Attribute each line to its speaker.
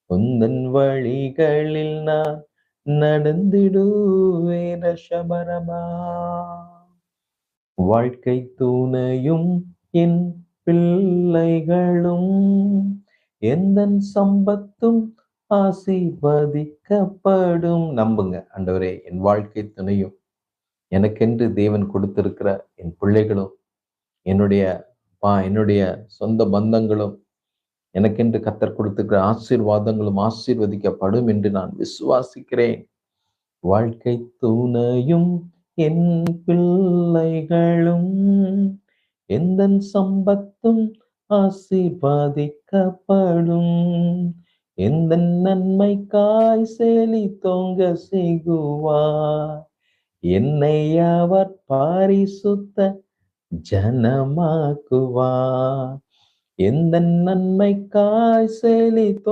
Speaker 1: உந்தன் வழிகளில் நான் நடந்திடுவேன் ஷபரமா. வாழ்க்கை துணையும் என் பிள்ளைகளும் எந்தன் சம்பத்தும் ஆசீர்வதிக்கப்படும். நம்புங்க ஆண்டவரே, என் வாழ்க்கை துணையும் எனக்கென்று தேவன் கொடுத்திருக்கிற என் பிள்ளைகளும் என்னுடைய என்னுடைய சொந்த பந்தங்களும் எனக்கென்று கர்த்தர் கொடுத்திருக்கிற ஆசீர்வாதங்களும் ஆசீர்வதிக்கப்படும் என்று நான் விசுவாசிக்கிறேன். வாழ்க்கை துணையும் என் பிள்ளைகளும் எந்தன் சம்பத்தும் ஆசீர்வதிக்கப்படும். எந்தன் நன்மைக்காய் செழித்தோங்க செய்குவார். என்னை அவர் பாரிசுத்த ஜனமாக்குவார். எந்தன் நன்மைக்காய் செழித்தோங்க